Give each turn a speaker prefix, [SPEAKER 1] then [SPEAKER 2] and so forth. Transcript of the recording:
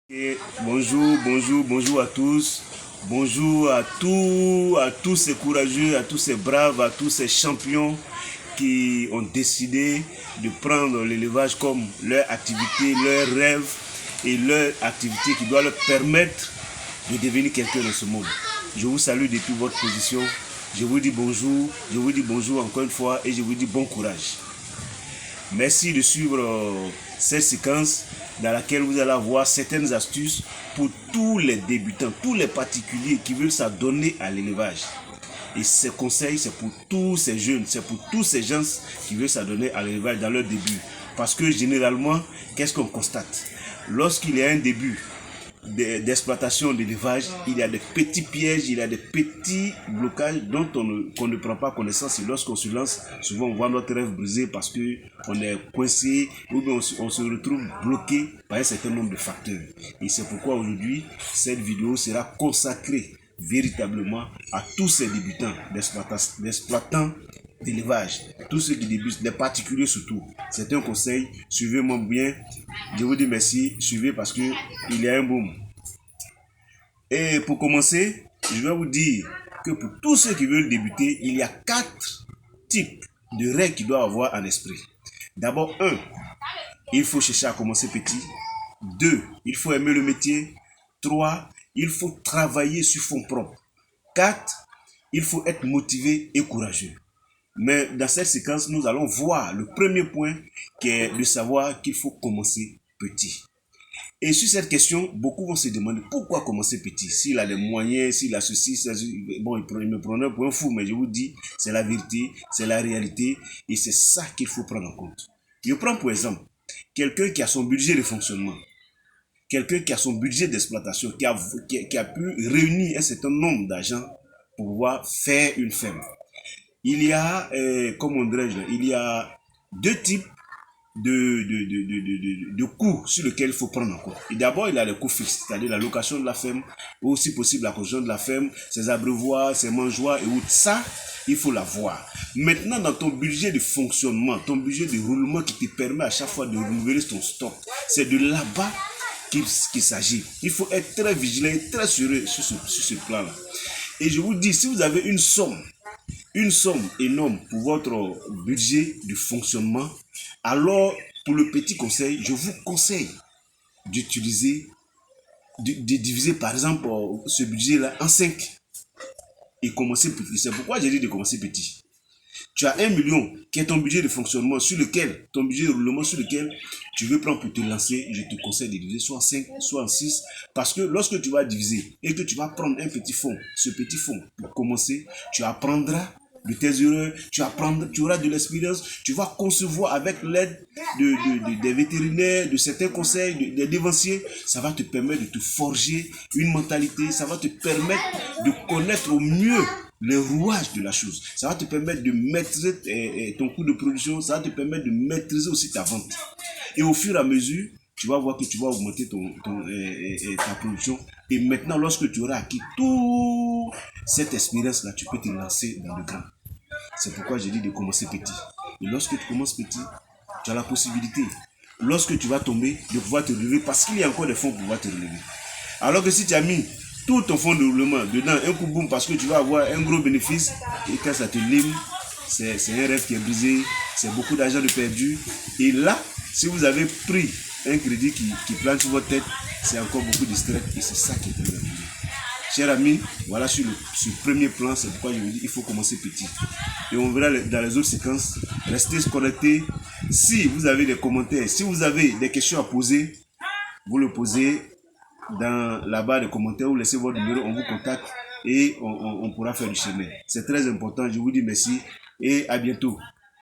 [SPEAKER 1] Et bonjour à tous. Bonjour à tous ces courageux, à tous ces braves, à tous ces champions qui ont décidé de prendre l'élevage comme leur activité, leur rêve et leur activité qui doit leur permettre de devenir quelqu'un dans ce monde. Je vous salue depuis votre position. Je vous dis bonjour encore une fois et je vous dis bon courage. Merci de suivre cette séquence dans laquelle vous allez avoir certaines astuces pour tous les débutants, tous les particuliers qui veulent s'adonner à l'élevage. Et ces conseils, c'est pour tous ces jeunes, c'est pour tous ces gens qui veulent s'adonner à l'élevage dans leur début. Parce que généralement, qu'est-ce qu'on constate? Lorsqu'il y a un début d'exploitation d'élevage, il y a des petits pièges, il y a des petits blocages dont qu'on ne prend pas connaissance, et lorsqu'on se lance, souvent on voit notre rêve brisé parce qu'on est coincé ou bien on se retrouve bloqué par un certain nombre de facteurs. Et c'est pourquoi aujourd'hui, cette vidéo sera consacrée véritablement à tous ces débutants d'exploitants d'élevage, tous ceux qui débutent, les particuliers surtout. C'est un conseil, suivez-moi bien, je vous dis merci, suivez parce que il y a un boom. Et pour commencer, je vais vous dire que pour tous ceux qui veulent débuter, il y a 4 types de règles qu'ils doivent avoir en esprit. D'abord, 1, il faut chercher à commencer petit. 2, il faut aimer le métier. 3, il faut travailler sur fonds propres. 4, il faut être motivé et courageux. Mais dans cette séquence, nous allons voir le premier point qui est de savoir qu'il faut commencer petit. Et sur cette question, beaucoup vont se demander pourquoi commencer petit. S'il a les moyens, s'il a ceci, bon, il me prenait pour un fou, mais je vous dis, c'est la vérité, c'est la réalité, et c'est ça qu'il faut prendre en compte. Je prends pour exemple quelqu'un qui a son budget de fonctionnement, quelqu'un qui a son budget d'exploitation, qui a pu réunir un certain nombre d'argent pour pouvoir faire une ferme. Il y a, il y a 2 types de coûts sur lesquels il faut prendre en compte. Et d'abord, il y a les coûts fixes, c'est-à-dire la location de la ferme, ou aussi possible la construction de la ferme, ses abreuvoirs, ses mangeoires et autres. Ça, il faut l'avoir. Maintenant, dans ton budget de fonctionnement, ton budget de roulement qui te permet à chaque fois de renouveler ton stock, c'est de là-bas qu'il s'agit. Il faut être très vigilant et très sérieux sur ce plan-là. Et je vous dis, si vous avez une somme énorme pour votre budget de fonctionnement, alors pour le petit conseil, je vous conseille d'utiliser, de diviser par exemple ce budget-là en 5 et commencer petit. C'est pourquoi j'ai dit de commencer petit. Tu as 1 million qui est ton budget de fonctionnement sur lequel, ton budget de roulement sur lequel tu veux prendre pour te lancer, je te conseille de diviser soit en 5, soit en 6, parce que lorsque tu vas diviser et que tu vas prendre un petit fonds, ce petit fonds pour commencer, tu apprendras de tes erreurs, tu auras de l'expérience, tu vas concevoir avec l'aide des vétérinaires, de certains conseils, des dévanciers, ça va te permettre de te forger une mentalité, ça va te permettre de connaître au mieux les rouages de la chose, ça va te permettre de maîtriser ton coût de production, ça va te permettre de maîtriser aussi ta vente. Et au fur et à mesure, tu vas voir que tu vas augmenter ta production. Et maintenant, lorsque tu auras acquis toute cette expérience-là, tu peux te lancer dans le grand. C'est pourquoi j'ai dit de commencer petit. Et lorsque tu commences petit, tu as la possibilité, lorsque tu vas tomber, de pouvoir te relever parce qu'il y a encore des fonds pour pouvoir te relever. Alors que si tu as mis tout ton fonds de roulement dedans, un coup boum, parce que tu vas avoir un gros bénéfice, et quand ça te lime, c'est un rêve qui est brisé, c'est beaucoup d'argent de perdu. Et là, si vous avez pris un crédit qui plante sur votre tête, c'est encore beaucoup de stress et c'est ça qui est très important. Chers amis, voilà sur le premier plan, c'est pourquoi je vous dis il faut commencer petit. Et on verra dans les autres séquences. Restez connectés. Si vous avez des commentaires, si vous avez des questions à poser, vous le posez dans la barre de commentaires ou laissez votre numéro, on vous contacte et on pourra faire du chemin. C'est très important. Je vous dis merci et à bientôt.